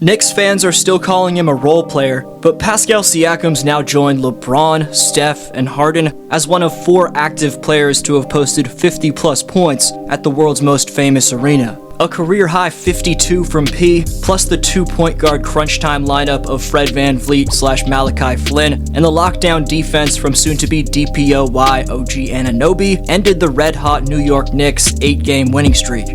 Knicks fans are still calling him a role player, but Pascal Siakam's now joined LeBron, Steph, and Harden as one of 4 active players to have posted 50-plus points at the world's most famous arena. A career-high 52 from P, plus the 2-point guard crunch time lineup of Fred VanVleet / Malachi Flynn, and the lockdown defense from soon-to-be DPOY OG Anunoby, ended the red-hot New York Knicks' 8-game winning streak.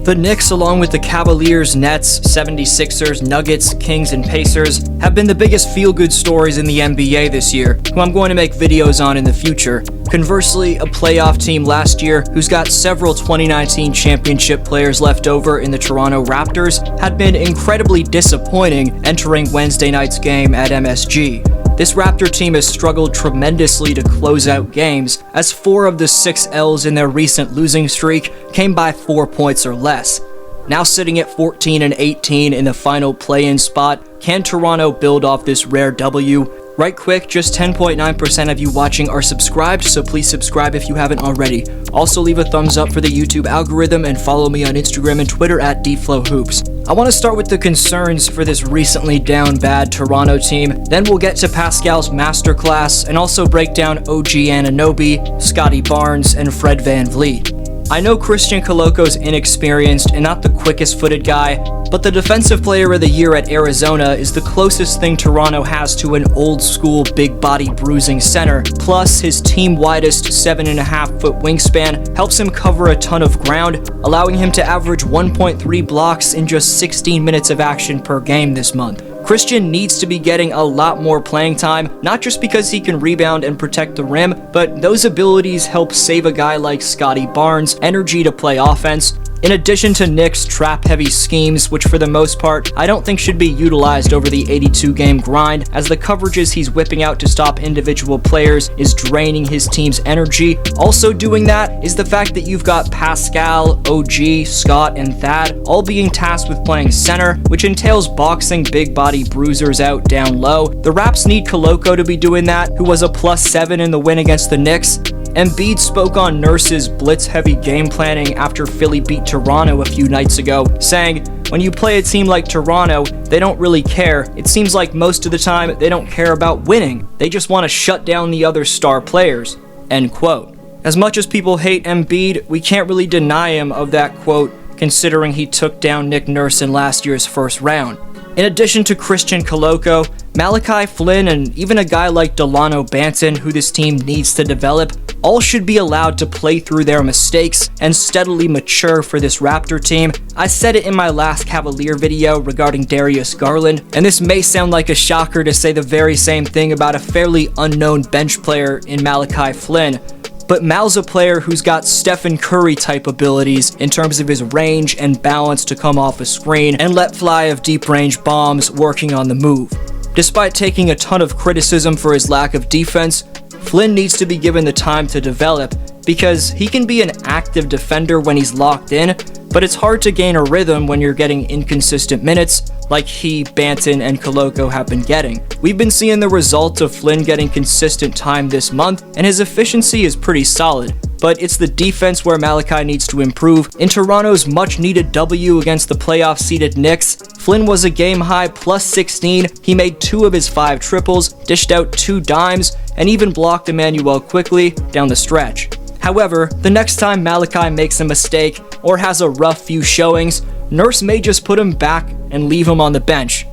The Knicks, along with the Cavaliers, Nets, 76ers, Nuggets, Kings, and Pacers, have been the biggest feel-good stories in the NBA this year, who I'm going to make videos on in the future. Conversely, a playoff team last year, who's got several 2019 championship players left over in the Toronto Raptors, had been incredibly disappointing entering Wednesday night's game at MSG. This Raptor team has struggled tremendously to close out games, as 4 of the 6 L's in their recent losing streak came by 4 points or less. Now sitting at 14-18 in the final play-in spot, can Toronto build off this rare W? Right quick, just 10.9% of you watching are subscribed, so please subscribe if you haven't already. Also leave a thumbs up for the YouTube algorithm and follow me on Instagram and Twitter at DFlowHoops. I want to start with the concerns for this recently down bad Toronto team, then we'll get to Pascal's masterclass and also break down OG Anunoby, Scotty Barnes, and Fred VanVleet. I know Christian Coloco's inexperienced and not the quickest footed guy, but the Defensive Player of the Year at Arizona is the closest thing Toronto has to an old school big body bruising center, plus his team widest 7.5-foot wingspan helps him cover a ton of ground, allowing him to average 1.3 blocks in just 16 minutes of action per game this month. Christian needs to be getting a lot more playing time, not just because he can rebound and protect the rim, but those abilities help save a guy like Scotty Barnes energy to play offense, in addition to Knicks' trap-heavy schemes, which for the most part, I don't think should be utilized over the 82-game grind, as the coverages he's whipping out to stop individual players is draining his team's energy. Also doing that is the fact that you've got Pascal, OG, Scott, and Thad all being tasked with playing center, which entails boxing big body bruisers out down low. The Raps need Coloco to be doing that, who was a +7 in the win against the Knicks. Embiid spoke on Nurse's blitz-heavy game planning after Philly beat Toronto a few nights ago, saying, "When you play a team like Toronto, they don't really care. It seems like most of the time they don't care about winning. They just want to shut down the other star players." End quote. As much as people hate Embiid, we can't really deny him of that quote, considering he took down Nick Nurse in last year's first round. In addition to Christian Coloco, Malachi Flynn, and even a guy like Delano Banton, who this team needs to develop, all should be allowed to play through their mistakes and steadily mature for this Raptor team. I said it in my last Cavalier video regarding Darius Garland, and this may sound like a shocker to say the very same thing about a fairly unknown bench player in Malachi Flynn, but Mal's a player who's got Stephen Curry type abilities in terms of his range and balance to come off a screen and let fly of deep range bombs working on the move. Despite taking a ton of criticism for his lack of defense, Flynn needs to be given the time to develop, because he can be an active defender when he's locked in, but it's hard to gain a rhythm when you're getting inconsistent minutes like he, Banton, and Coloco have been getting. We've been seeing the result of Flynn getting consistent time this month, and his efficiency is pretty solid, but it's the defense where Malachi needs to improve. In Toronto's much-needed W against the playoff-seeded Knicks, Flynn was a game-high +16, he made 2 of his 5 triples, dished out 2 dimes, and even blocked Emmanuel quickly down the stretch. However, the next time Malachi makes a mistake or has a rough few showings, Nurse may just put him back and leave him on the bench.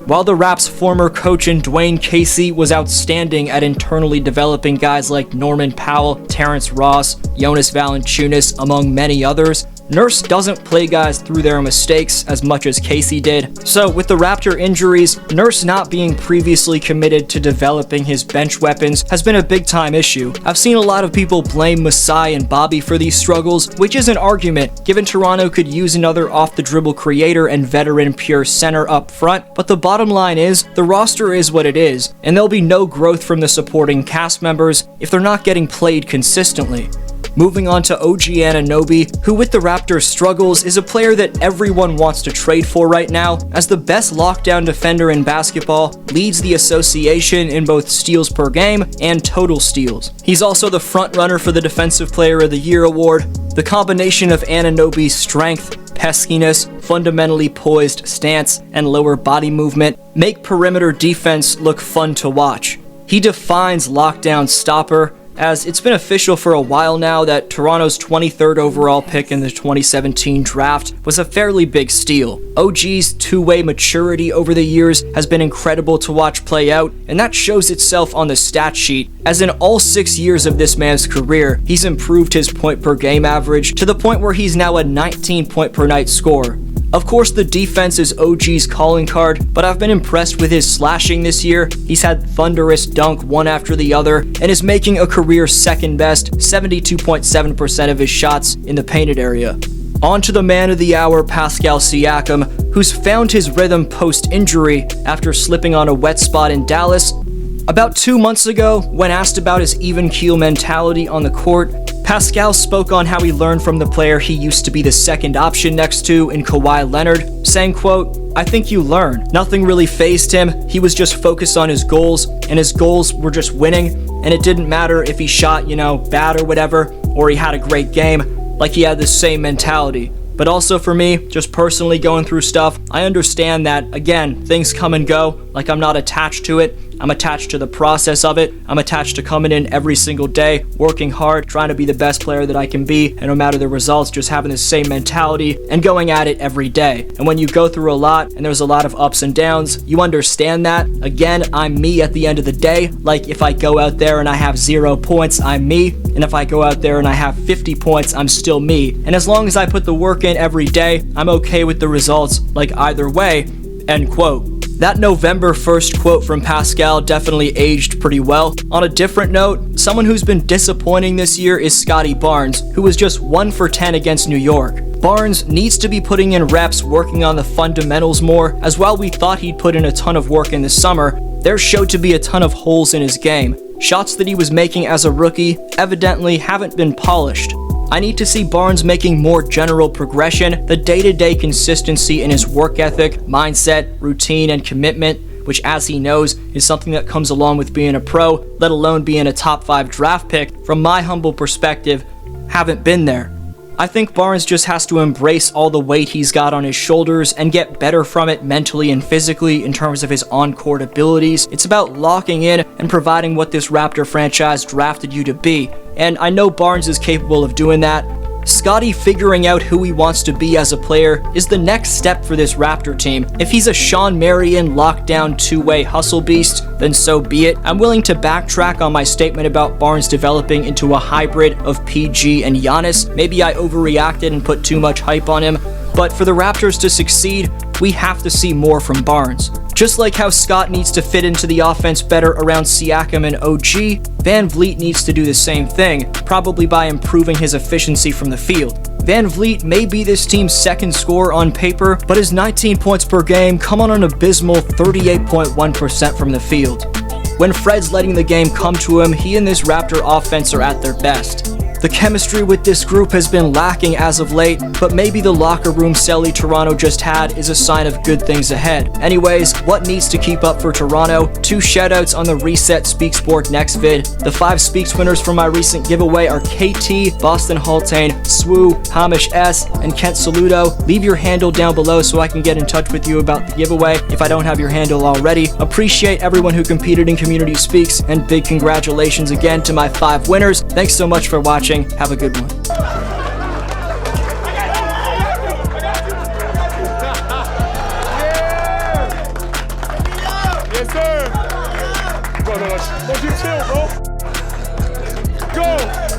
While the Raps' former coach in Dwayne Casey was outstanding at internally developing guys like Norman Powell, Terrence Ross, Jonas Valanciunas, among many others, Nurse doesn't play guys through their mistakes as much as Casey did. So with the Raptor injuries, Nurse not being previously committed to developing his bench weapons has been a big time issue. I've seen a lot of people blame Masai and Bobby for these struggles, which is an argument given Toronto could use another off the dribble creator and veteran pure center up front, but the bottom line is, the roster is what it is, and there'll be no growth from the supporting cast members if they're not getting played consistently. Moving on to OG Anunoby, who with the Raptors struggles is a player that everyone wants to trade for right now, as the best lockdown defender in basketball, leads the association in both steals per game and total steals. He's also the front runner for the Defensive Player of the Year award. The combination of Anunoby's strength, peskiness, fundamentally poised stance, and lower body movement make perimeter defense look fun to watch. He defines lockdown stopper, as it's been official for a while now that Toronto's 23rd overall pick in the 2017 draft was a fairly big steal. OG's two-way maturity over the years has been incredible to watch play out, and that shows itself on the stat sheet, as in all 6 years of this man's career, he's improved his point-per-game average to the point where he's now a 19-point-per-night scorer. Of course, the defense is OG's calling card, but I've been impressed with his slashing this year. He's had thunderous dunk one after the other, and is making a career second best 72.7% of his shots in the painted area. On to the man of the hour, Pascal Siakam, who's found his rhythm post-injury after slipping on a wet spot in Dallas. About 2 months ago, when asked about his even-keel mentality on the court, Pascal spoke on how he learned from the player he used to be the second option next to in Kawhi Leonard, saying, quote, "I think you learn. Nothing really fazed him. He was just focused on his goals, and his goals were just winning, and it didn't matter if he shot, bad or whatever, or he had a great game, like he had the same mentality." But also for me, just personally going through stuff, I understand that, again, things come and go, like I'm not attached to it. I'm attached to the process of it. I'm attached to coming in every single day, working hard, trying to be the best player that I can be, and no matter the results, just having the same mentality and going at it every day. And when you go through a lot, and there's a lot of ups and downs, you understand that. Again, I'm me at the end of the day. Like, if I go out there and I have 0 points, I'm me. And if I go out there and I have 50 points, I'm still me. And as long as I put the work in every day, I'm okay with the results, like either way, end quote. That November 1st quote from Pascal definitely aged pretty well. On a different note, someone who's been disappointing this year is Scotty Barnes, who was just 1 for 10 against New York. Barnes needs to be putting in reps, working on the fundamentals more, as while we thought he'd put in a ton of work in the summer, there showed to be a ton of holes in his game. Shots that he was making as a rookie evidently haven't been polished. I need to see Barnes making more general progression, the day-to-day consistency in his work ethic, mindset, routine, and commitment, which, as he knows, is something that comes along with being a pro, let alone being a top 5 draft pick, from my humble perspective, haven't been there. I think Barnes just has to embrace all the weight he's got on his shoulders and get better from it mentally and physically in terms of his on-court abilities. It's about locking in and providing what this Raptor franchise drafted you to be, and I know Barnes is capable of doing that. Scotty figuring out who he wants to be as a player is the next step for this Raptor team. If he's a Sean Marion lockdown two-way hustle beast, then so be it. I'm willing to backtrack on my statement about Barnes developing into a hybrid of PG and Giannis. Maybe I overreacted and put too much hype on him, but for the Raptors to succeed, we have to see more from Barnes. Just like how Scott needs to fit into the offense better around Siakam and OG, Van Vliet needs to do the same thing, probably by improving his efficiency from the field. Van Vliet may be this team's second scorer on paper, but his 19 points per game come on an abysmal 38.1% from the field. When Fred's letting the game come to him, he and this Raptor offense are at their best. The chemistry with this group has been lacking as of late, but maybe the locker room celly Toronto just had is a sign of good things ahead. Anyways, what needs to keep up for Toronto? 2 shoutouts on the Reset Speak Sport next vid. The 5 Speaks winners from my recent giveaway are KT, Boston Haltane, Swoo, Hamish S, and Kent Saludo. Leave your handle down below so I can get in touch with you about the giveaway if I don't have your handle already. Appreciate everyone who competed in Community Speaks, and big congratulations again to my 5 winners. Thanks so much for watching. Have a good one. Yes, sir. Bro, don't you chill, bro. Go.